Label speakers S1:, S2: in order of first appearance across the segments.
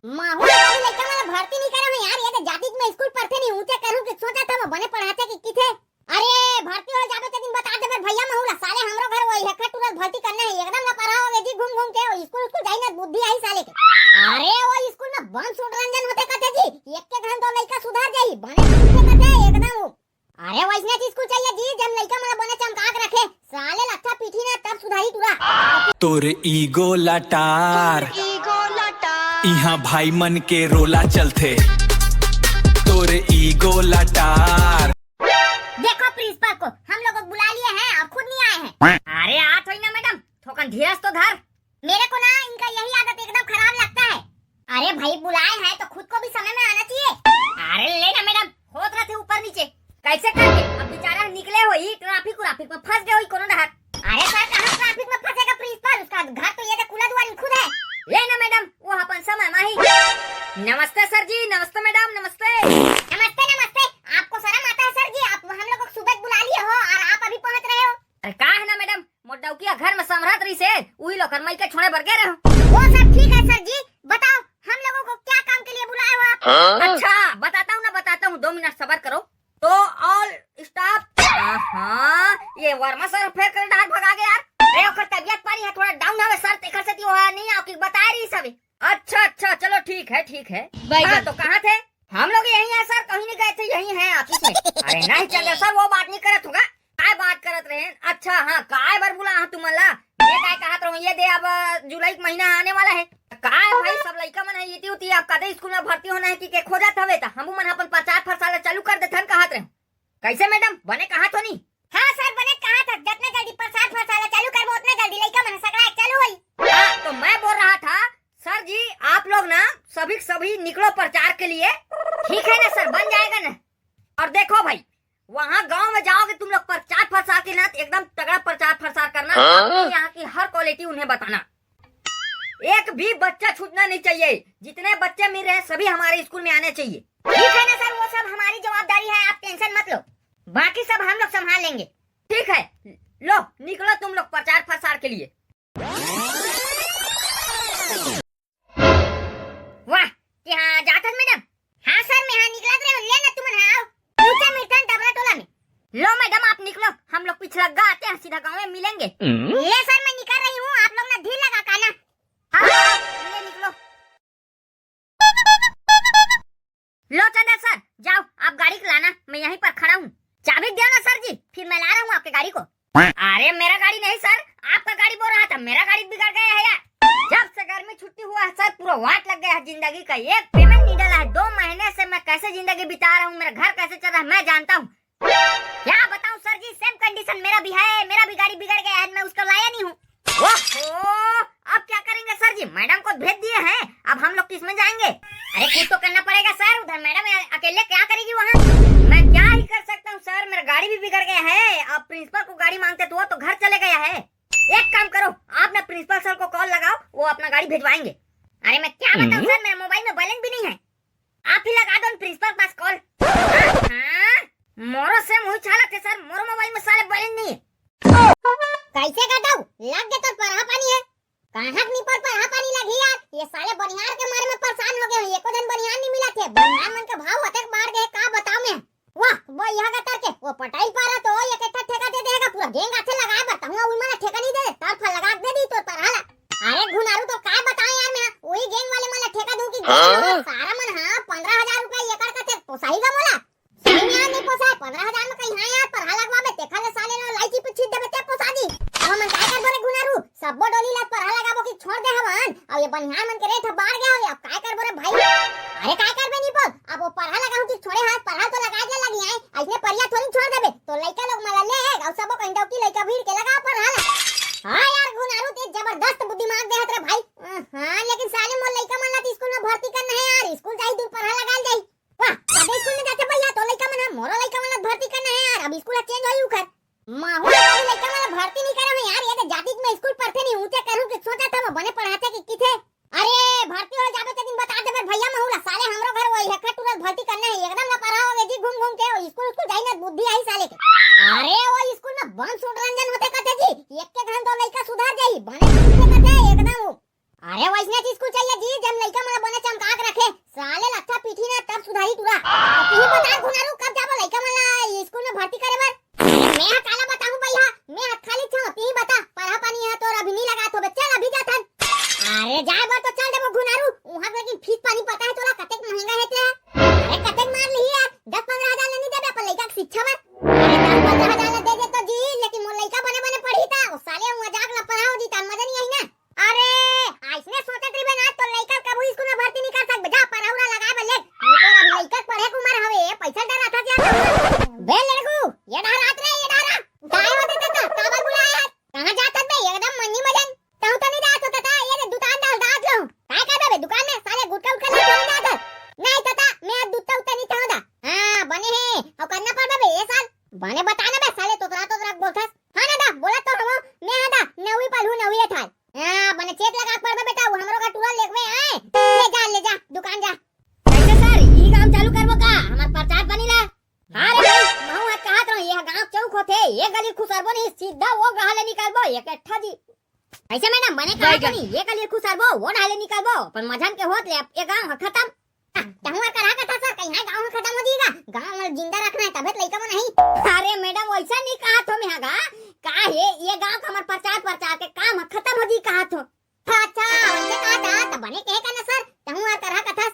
S1: माहौल वाली लड़का वाला भर्ती नहीं करा मैं यार, ये तो जाति में स्कूल पढ़ते नहीं ऊंचे करूं कि सोचा था मैं बने पढ़ाते कि किथे। अरे भर्ती हो जाबे तो दिन बता दे मेरे भैया माहौल साले हमरो घर वही है तुरंत भर्ती करना है एकदम ना पढ़ाओगे जी घूम घूम के स्कूल जाई ना बुद्धि आई साले के। अरे वो स्कूल में बंद सुरंजन होते कथे जी, एक के घन तो लड़का सुधार जाई बने कथे एकदम। अरे वैसने स्कूल चाहिए जी जब लड़का मला बने चमकाक रखे साले लच्छा पीठी ना तब सुधारी तुरा।
S2: तोर ईगो लटार इहाँ भाई मन के रोला चलते तोर ईगो लटार।
S1: देखो प्रिंसिपल को हम लोग बुला लिए हैं और खुद नहीं आए हैं। अरे आत होई ना मैडम थोकन धीरज तो धर, मेरे को ना इनका यही आदत एकदम खराब लगता है। अरे भाई बुलाए हैं तो खुद को भी समय में आना चाहिए। अरे ले ना मैडम होत रहे थे ऊपर नीचे कैसे करके अब बेचारा निकले हो ही ट्रैफिक में फंस गए हो कोनो डहर। अरे सर कहां ट्रैफिक में फंसेगा प्रिंसिपल, उसका घर तो ये खुला दुआर खुद है। ले ना मैडम वो अपन समय माही। नमस्ते सर जी, नमस्ते मैडम, नमस्ते नमस्ते नमस्ते। आपको शर्म आता है सर जी, आप हम लोग को सुबह बुला लिए हो और आप अभी पहुंच रहे हो। अरे का है ना मैडम मोटौकिया घर में संभरत रही से उही लोकर मई के छोड़े बरगे रहो। वो सब ठीक है सर जी, बताओ हम लोगों को क्या काम के लिए बुलाए हो आप? अच्छा बताता हूँ ना बताता हूँ, 2 मिनट सब्र करो। तो ऑल स्टाफ। हां ये वर्मा सर फिर कर डाल भगा गया यार। अरे ओकर तबीयत पारी है थोड़ा डाउन है सर, तेकर से हो नहीं आओ कि बता रही सब। अच्छा चलो ठीक है। हाँ, तो कहाँ थे हम लोग? यही है सर, कहीं नहीं गए थे, यही है ऑफिस में। अरे नहीं चल सर वो बात नहीं करत होगा, काय बात करत रहे। अच्छा हाँ काय बार बुला तुमला ये काय कहत रहो ये दे अब जुलाई का महीना आने वाला है। काय भाई सब लड़का मन है ये होती अब कदे स्कूल में भर्ती होना है कि के खोजत हवे त हमू मन अपन प्रचार प्रसार चालू कर देथन कहत रहे। कैसे मैडम बने कहा तो नहीं? हाँ सर बने कहा था जितने जल्दी प्रचार प्रसार चालू करबो उतने जल्दी लड़का मन सकड़ा चालू होई। हां तो मैं बोल रहा था सर जी आप लोग ना सभी निकलो प्रचार के लिए। ठीक है ना सर बन जाएगा ना। और देखो भाई वहाँ गांव में जाओगे तुम लोग प्रचार प्रसार के ना एकदम तगड़ा प्रचार प्रसार करना, यहाँ की हर क्वालिटी उन्हें बताना। एक भी बच्चा छूटना नहीं चाहिए, जितने बच्चे मिल रहे हैं सभी हमारे स्कूल में आने चाहिए। ठीक है ना सर वो सब हमारी जवाबदारी है, आप टेंशन मत लो, बाकी सब हम लोग संभाल लेंगे। ठीक है लो निकलो तुम लोग प्रचार प्रसार के लिए। वाह क्या जाता मैडम? हाँ सर मैं यहाँ निकला रहे लेना तुम आओ नीचे मिर्तन डबरा टोला में। लो मैडम आप निकलो, हम लोग पिछलग्गा आते हैं सीधा गाँव में मिलेंगे। ले सर मैं निकल रही हूँ, आप लोग ना धीर लगा काना। हाँ ले निकलो। लो चंदा सर जाओ आप गाड़ी को लाना, मैं यहीं पर खड़ा हूँ। चाबी दो ना सर जी, फिर मैं ला रहा हूँ आपके गाड़ी को। अरे मेरा गाड़ी नहीं सर आपका गाड़ी बोल रहा था, मेरा गाड़ी बिगड़ गया है यार। जब से घर में छुट्टी हुआ है सर पूरा वाट लग गया है जिंदगी का, एक पेमेंट नहीं डाला है। 2 महीने से मैं कैसे जिंदगी बिता रहा हूँ, मेरा घर कैसे चल रहा है मैं जानता हूँ। क्या बताऊँ सर जी सेम कंडीशन मेरा भी है, मेरा भी गाड़ी बिगड़ गया है, मैं उसको लाया नहीं हूँ। अब क्या करेंगे सर जी, मैडम को भेज दिए हैं, अब हम लोग किसमें जाएंगे? अरे कुछ तो करना पड़ेगा सर, उधर मैडम अकेले क्या करेगी वहाँ? मैं क्या ही कर सकता हूँ सर, मेरा गाड़ी भी बिगड़ गया है। अब प्रिंसिपल को गाड़ी मांगते तो घर चले गया है। एक काम करो आप ना प्रिंसिपल सर को कॉल लगाओ, वो अपना गाड़ी भिजवाएंगे। अरे मैं क्या बताऊँ सर मेरे मोबाइल में बैलेंस भी नहीं है, आप ही लगा दो प्रिंसिपल पास कॉल। मोरो से मुँह चालक है सर, मोरो मोबाइल में साले बैलेंस नहीं है। कैसे बताऊँ लग गया तो पढ़ा पानी है कहाँ नहीं पर पढ़ा पानी लगी यार। ये साले बनियार के मारे में परेशान हो गए, एको दिन बनियार नहीं मिला थे, बनियार मन के भाव अटक मार गए का बताऊँ मैं। वाह वो यहाँ का करके वो पटाई पा रहा तो एक एक ठेका दे देगा, पूरा गेंग अच्छे लगा बताऊँ उन मैंने ठेका नहीं दे तर फल लगा दे दी तो पढ़ा। अरे घुनारू तो क्या बताऊँ यार मैं, वही गेंग वाले मला ठेका दूं कि सारा मन। हाँ 15,000 रुपए एकड़ का थे पोसाई का मोला सही में नहीं पोसाए 15,000 में कहीं। हाँ यार पढ़ा लगवाबे देखा ले साले ने लाइची पे छीट देबे ते पोसा दी। अब मन काय कर बोले घुनारू सबो डोली ला पढ़ा लगाबो कि छोड़ दे हवन, अब ये बनिहार मन के रेट बाढ़ गया हो, अब काय कर बोले भाई? अरे काय करबे नहीं बोल, अब वो पढ़ा लगाऊं कि छोड़े हाथ पढ़ा तो लगा दे लगी है, ऐसे परिया थोड़ी छोड़ देबे तो लइका लोग मला ले और सबो कंडौ की लइका भीड़ के लगा पढ़ा। हाँ यार घुनारू ते जबरदस्त बुद्धिमान देहत रे भाई। हाँ लेकिन साले मोर लइका मन ला स्कूल में भर्ती करना है यार, स्कूल जाई दूर पढ़ा लगा जाई। वाह कबे स्कूल में जाते भैया तो लइका मन मोरो लइका मन भर्ती करना है यार, अब स्कूल चेंज होई उखर माहौल वाली लइका मन भर्ती नहीं करा मैं यार, ये तो जाति में स्कूल पढ़ते नहीं ऊंचे करूं कि सोचा था मैं बने पढ़ाते कि किथे। अरे भर्ती हो जाबे तो दिन बता दे मेरे भैया माहौल साले हमरो घर वही है तुरंत भर्ती करना है एकदम ना पढ़ाओगे जी घूम घूम के स्कूल जाई ना बुद्धि आई साले के। अरे वो स्कूल में बंद सुरंजन होते कथे जी, एक के घन तो लइका सुधार जाई बने कथे एकदम। अरे वैसने स्कूल चाहिए जी जब लड़का मला बने चमका के रखे साले लच्छा पीठी ना तब सुधारी तुरा तू ही बता घुनारू कब जाबो लड़का मला स्कूल में भर्ती करे बर मैं काला बताऊं भैया मैं हाथ खाली छो तू ही बता पढ़ा पानी है तो अभी नहीं लगा तो बच्चा अभी जाथन अरे जाए बर तो चल देबो घुनारू वहां लेकिन फीस पानी पता है तोला कतेक महंगा है ते अरे कतेक मार ली है 10-15 हजार नहीं देबे पर लड़का की शिक्षा में अरे 10-15 हजार दे दे तो जी लेकिन मोर लड़का बने बने पढ़ी था वो साले मजाक ला पढ़ाओ जी ता मजा नहीं आई ना अरे ऐसने सोचत रही ना तो लड़का कबू स्कूल में भर्ती नहीं कर सकबे जा पढ़ाउरा लगा बे ले तो अब लड़का पढ़े के उम्र हवे पैसा डरा था क्या बे लड़कू ये डरा रात रे ये डरा काय होते ता काबर बुलाया कहां जात बे एकदम मन्नी मजन तू तो नहीं जात होता ये दुकान डाल डाल लो काय कर बे दुकान में साले गुटका उटका नहीं छोड़ दे नहीं तता मैं दूध तो नहीं चाहता हां बने है और करना पड़ बे ये साल बने बताना बे साले तोतरा बोलथस हां ना दा बोला तो हम मैं हदा नवी पढ़ू नवी था हां बने चेक लगा पड़ बेटा वो हमरो का टूरा लेके आए ले जा दुकान जा कैसे सर ई काम चालू करबो का हमार प्रचार बनीला अरे भाई महू हाथ कहात रहो ये गांव चौक होथे ये गली खुसरबो नहीं सीधा वो गहाले निकालबो एक अट्ठा जी ऐसे मैडम बने कहा नहीं ये गली खुसरबो वो ढाले निकालबो पर मझन के होत ले ये गांव खत्म तहुआ करा का था सर कहीं है गांव खत्म हो जाएगा गांव में जिंदा रखना है तबीयत लइका में नहीं अरे मैडम वैसा नहीं कहा तो मैं हागा का है ये गांव का हमार प्रचार के काम खत्म हो जी कहा तो अच्छा वैसे कहा था तब बने कहे का ना सर तहुआ करा का था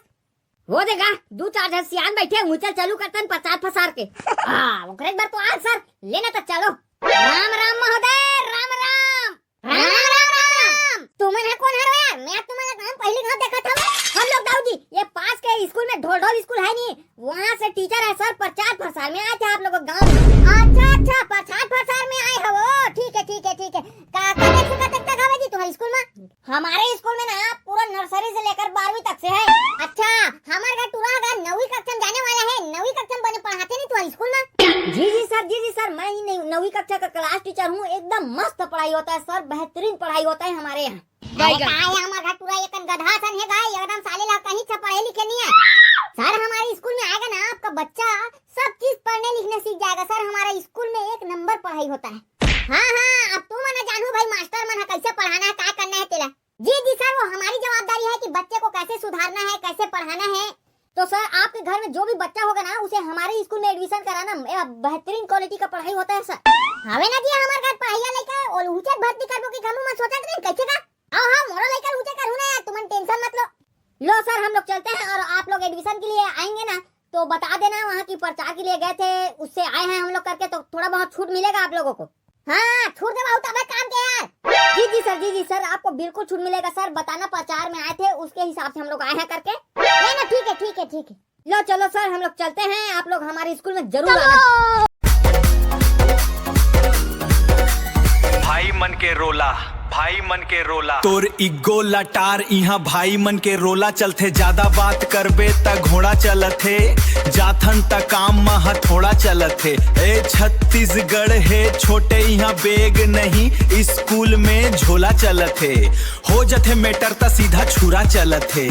S1: वो देगा दो चार जन सियान बैठे मुचल चालू करतन प्रचार फसार के हां ओकरे एक बार तो आज सर लेना तो चलो राम राम महोदय राम राम राम राम तुम है कौन है यार मैं तुम्हारा नाम पहले कहां देखा था हम लोग दाऊजी ये पास के स्कूल में ढोल स्कूल है नहीं वहाँ से टीचर है सर प्रचार प्रसार में आए थे आप लोगों गांव में अच्छा प्रचार प्रसार में आए हो ठीक है का तक हवे जी तुम्हारे स्कूल में हमारे स्कूल में ना पूरा नर्सरी से लेकर 12वीं तक से है अच्छा हमारे घर टूरा का 9वीं कक्षा में जाने वाला है 9वीं कक्षा में बने पढ़ाते नहीं तुम्हारे स्कूल में जी सर मैं ही 9वीं कक्षा का क्लास टीचर हूँ एकदम मस्त पढ़ाई होता है सर बेहतरीन पढ़ाई होता है हमारे यहाँ हमारा घर पूरा एक गधा सन है गाय एकदम साले ला कहीं से पढ़े लिखे नहीं है सर हमारे स्कूल में आएगा ना आपका बच्चा सब चीज पढ़ने लिखने सीख जाएगा सर हमारा स्कूल में 1 नंबर पढ़ाई होता है हाँ अब तू मना जानू भाई मास्टर मन कैसे पढ़ाना है क्या करना है तेरा जी सर वो हमारी जवाबदारी है कि बच्चे को कैसे सुधारना है कैसे पढ़ाना है तो सर आपके घर में जो भी बच्चा होगा ना उसे हमारे स्कूल में एडमिशन कराना बेहतरीन क्वालिटी का पढ़ाई होता है सर हमें ना जी हमारे घर पढ़ाइया लेकर और ऊंचे भर्ती करबो कि हम मत सोचा करें कैसे का हाँ मोरा लेकर ऊंचे करूँ ना तुम टेंशन मत लो सर हम लोग चलते हैं और आप लोग एडमिशन के लिए आएंगे ना तो बता देना वहाँ की प्रचार के लिए गए थे उससे आए हैं हम लोग करके तो थोड़ा बहुत छूट मिलेगा आप लोगों को हाँ छूट दे तब काम के यार जी सर आपको बिल्कुल छूट मिलेगा सर बताना प्रचार में आए थे उसके हिसाब से हम लोग आए हैं करके ना ठीक है लो चलो सर हम लोग चलते हैं आप लोग हमारे स्कूल में जरूर आना
S2: भाई मन के रोला तोर इगो लटार यहाँ भाई मन के रोला चलथे ज्यादा बात करबे त घोड़ा चलथे जाथन त काम मह थोड़ा चलथे ए छत्तीसगढ़ है छोटे यहाँ बेग नहीं स्कूल में झोला चलथे हो जथे मेटर त सीधा छुरा चलथे